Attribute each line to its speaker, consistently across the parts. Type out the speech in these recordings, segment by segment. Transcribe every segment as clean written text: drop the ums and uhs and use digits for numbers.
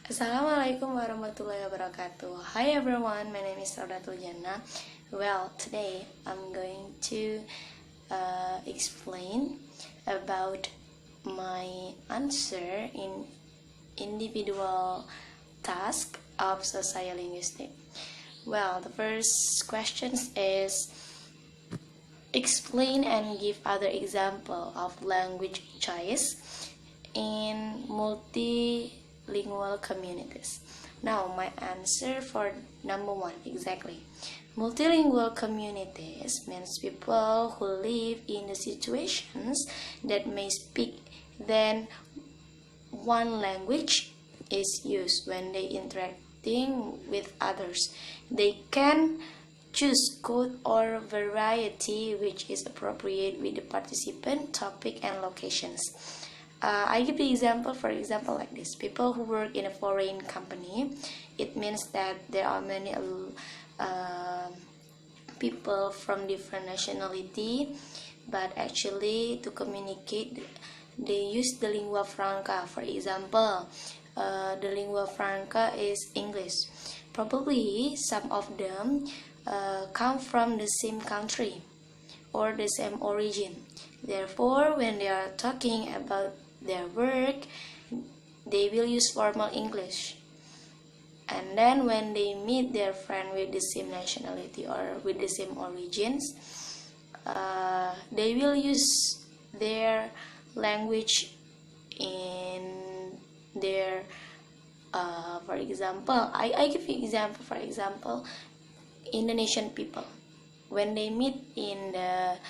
Speaker 1: Assalamualaikum warahmatullahi wabarakatuh. Hi everyone, my name is Raudhatul Jannah. Well, today I'm going to explain about my answer in individual task of sociolinguistics. Well, the first question is explain and give other example of language choice in multilingual communities. Now, my answer for number one, exactly. Multilingual communities means people who live in the situations that may speak then one language is used when they interacting with others. They can choose code or variety which is appropriate with the participant, topic, and locations. I give the example, for example, like this. People who work in a foreign company, it means that there are many people from different nationality, but actually to communicate, they use the lingua franca. For example, the lingua franca is English. Probably some of them come from the same country or the same origin. Therefore, when they are talking about their work, they will use formal English. And then when they meet their friend with the same nationality or with the same origins, they will use their language in their for example, I give you example. For example, Indonesian people, when they meet in that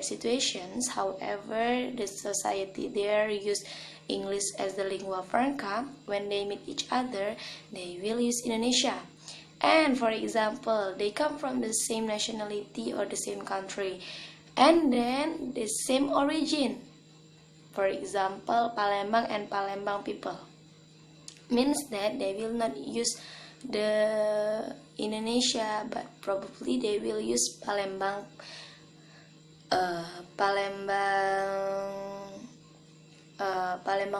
Speaker 1: situations, however, the society there use English as the lingua franca. When they meet each other, they will use Indonesia. And for example, they come from the same nationality or the same country, and then the same origin. For example, Palembang and Palembang people, means that they will not use the Indonesia, but probably they will use Palembang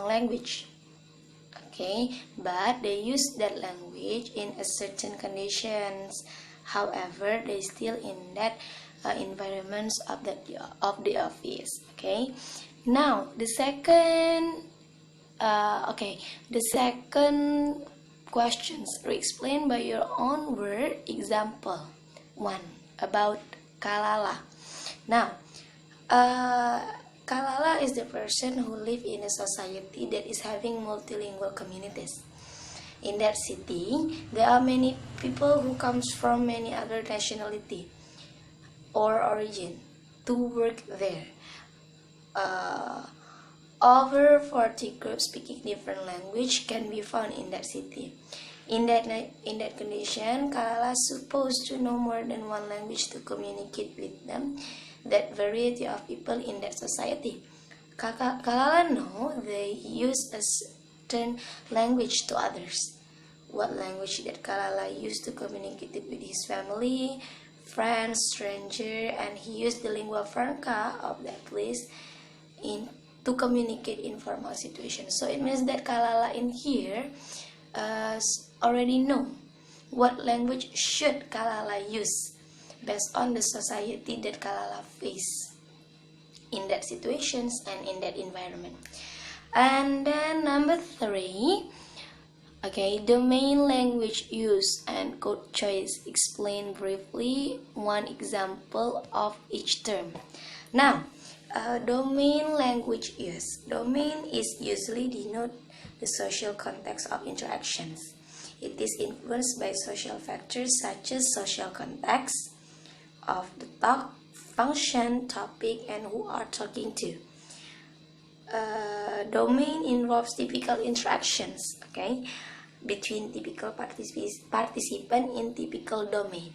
Speaker 1: language. Okay, but they use that language in a certain conditions. However, they still in that environments of the office. Okay, now the second questions are explained by your own word. Example 1 about Kalala. Now, Kalala is the person who live in a society that is having multilingual communities. In that city, there are many people who comes from many other nationality or origin to work there. Over 40 groups speaking different language can be found in that city. In that condition, Kalala supposed to know more than one language to communicate with them, that variety of people in that society. Kalala know they use a certain language to others. What language that Kalala used to communicate with his family, friends, stranger, and he used the lingua franca of that place to communicate in formal situations. So it means that Kalala in here already know what language should Kalala use based on the society that Kalala face in that situations and in that environment. And then number 3, domain language use and code choice. Explain briefly one example of each term. Now, domain language use. Domain is usually denote the social context of interactions. It is influenced by social factors such as social context of the talk, function, topic, and who are talking to. Domain involves typical interactions, between typical participant in typical domain.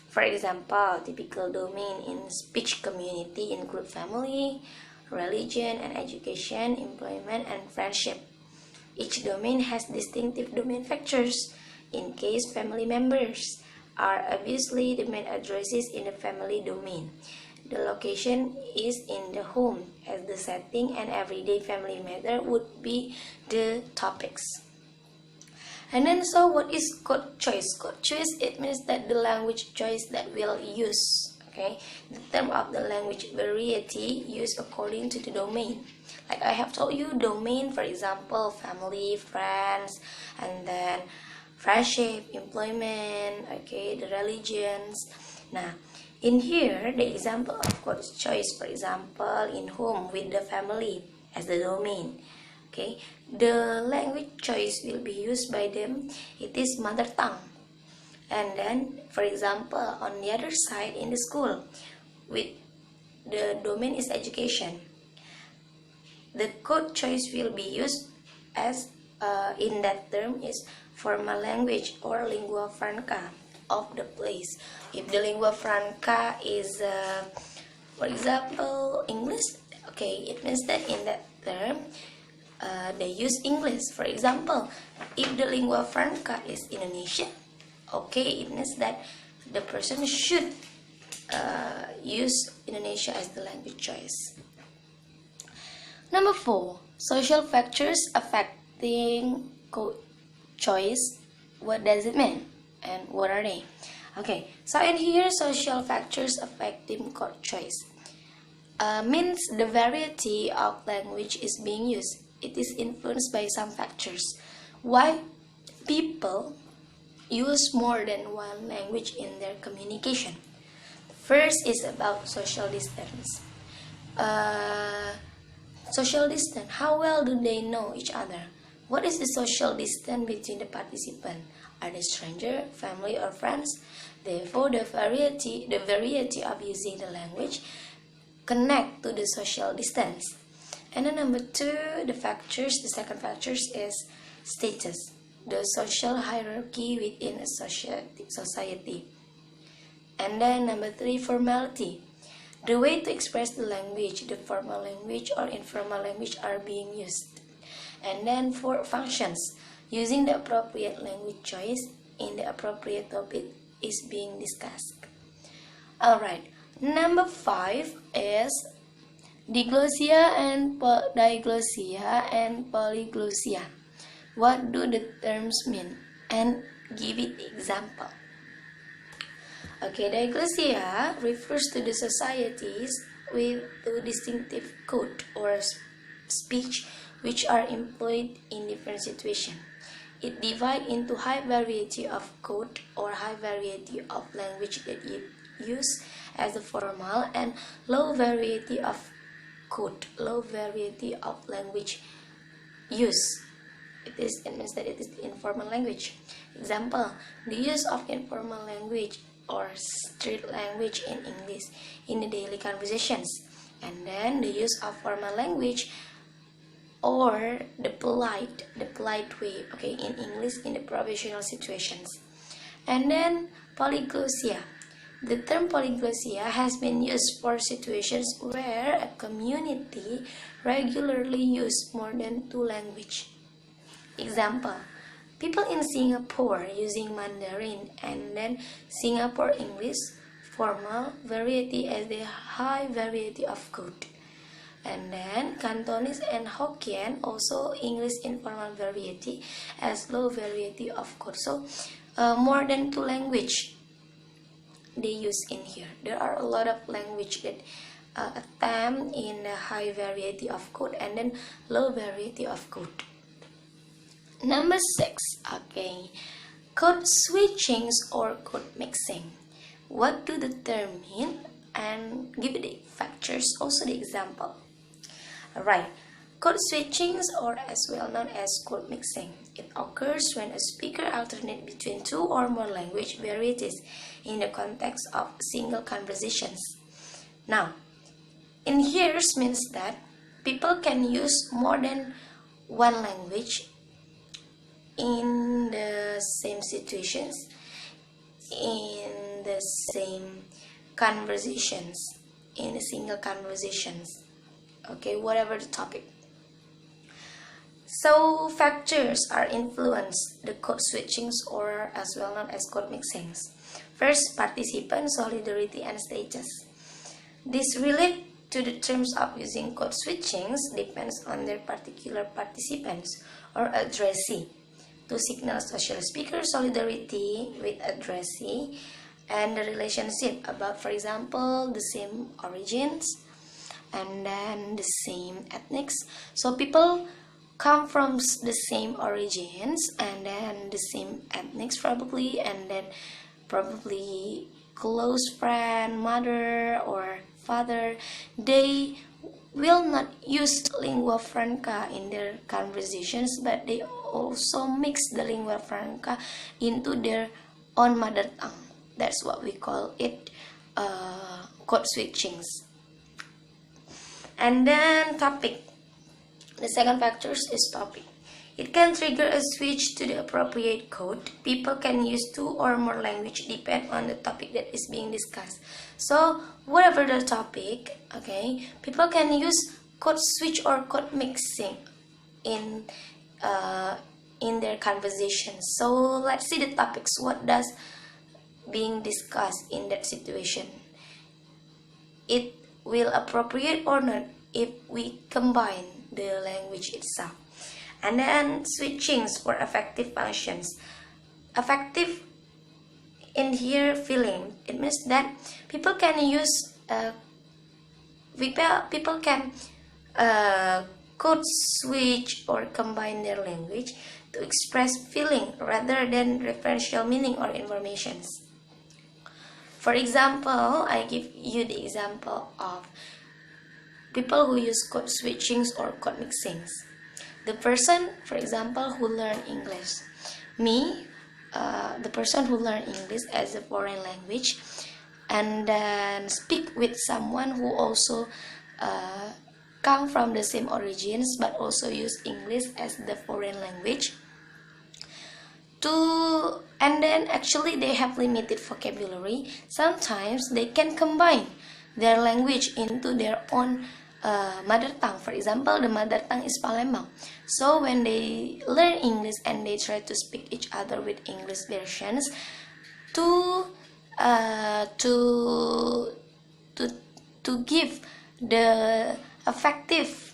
Speaker 1: For example, typical domain in speech community include family, religion, and education, employment, and friendship. Each domain has distinctive domain factors. In case family members are obviously the main addresses in the family domain. The location is in the home as the setting, and everyday family matter would be the topics. And then, so what is code choice? Code choice, it means that the language choice that we'll use. Okay, the term of the language variety used according to the domain. Like I have told you, domain, for example, family, friends, and then friendship, employment, okay, the religions. Now, in here, the example of code choice, for example, in home with the family as the domain. Okay, the language choice will be used by them. It is mother tongue. And then, for example, on the other side in the school, with the domain is education, the code choice will be used as in that term is formal language or lingua franca of the place. If the lingua franca is, for example, English, okay, it means that in that term they use English. For example, if the lingua franca is Indonesian, okay, it means that the person should use Indonesia as the language choice. Number 4, social factors affecting code choice. What does it mean and what are they? Okay, so in here, social factors affecting code choice means the variety of language is being used. It is influenced by some factors. Why people use more than one language in their communication? First is about social distance. Social distance, how well do they know each other? What is the social distance between the participants? Are they stranger, family, or friends? Therefore, the variety of using the language connect to the social distance. And then number 2, the second factors is status, the social hierarchy within a society. And then number 3, formality, the way to express the language, the formal language or informal language are being used. And then 4, functions, using the appropriate language choice in the appropriate topic is being discussed. Alright, number 5 is diglossia and polyglossia. What do the terms mean? And give it example. Okay, diglossia refers to the societies with two distinctive code or speech which are employed in different situations. It divides into high variety of code or high variety of language that it use as a formal and low variety of code, low variety of language use. It means that it is the informal language. Example, the use of informal language or street language in English in the daily conversations, and then the use of formal language or the polite way, okay, in English in the professional situations. And then polyglossia. The term polyglossia has been used for situations where a community regularly use more than 2 languages. Example, people in Singapore using Mandarin and then Singapore English formal variety as the high variety of code. And then Cantonese and Hokkien also English informal variety as low variety of code. So more than 2 language they use in here. There are a lot of language that attempt in a high variety of code and then low variety of code. Number 6, okay, code switchings or code mixing. What do the term mean? And give it the factors, also the example. Alright, code switchings or as well known as code mixing. It occurs when a speaker alternates between 2 or more language varieties in the context of single conversations. Now, in here means that people can use more than 1 language in the same situations, in the same conversations, in a single conversations, okay, whatever the topic. So factors are influence the code switchings or as well known as code mixings. First, participant solidarity and status. This relate to the terms of using code switchings depends on their particular participants or addressee to signal social speaker solidarity with addressee and the relationship about, for example, the same origins and then the same ethnics. So people come from the same origins and then the same ethnics probably, and then probably close friend, mother or father. They will not use lingua franca in their conversations, but they also mix the lingua franca into their own mother tongue. That's what we call it code switchings. And then topic. The second factor is topic. It can trigger a switch to the appropriate code. People can use 2 or more language depend on the topic that is being discussed. So whatever the topic, okay, people can use code switch or code mixing in their conversations. So let's see the topics. What does being discussed in that situation? It will appropriate or not if we combine the language itself. And then switchings for effective functions. Effective in here feeling, it means that people can use people can code switch or combine their language to express feeling rather than referential meaning or informations. For example, I give you the example of people who use code switchings or code mixings. The person, for example, who learn English. Me, the person who learn English as a foreign language and then speak with someone who also come from the same origins but also use English as the foreign language. And then actually they have limited vocabulary. Sometimes they can combine their language into their own mother tongue. For example, the mother tongue is Palembang. So when they learn English and they try to speak each other with English versions to give the effective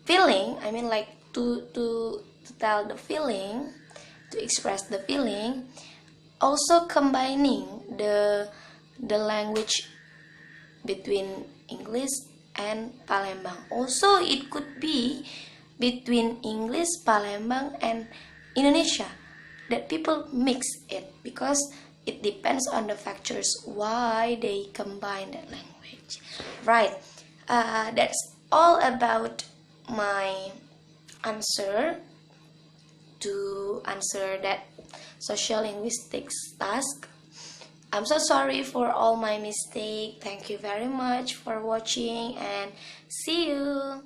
Speaker 1: feeling, I mean like to tell the feeling, to express the feeling, also combining the language between English and Palembang. Also it could be between English, Palembang and Indonesia, that people mix it because it depends on the factors why they combine that language. Right, that's all about my answer to answer that sociolinguistics task. I'm so sorry for all my mistake. Thank you very much for watching and see you.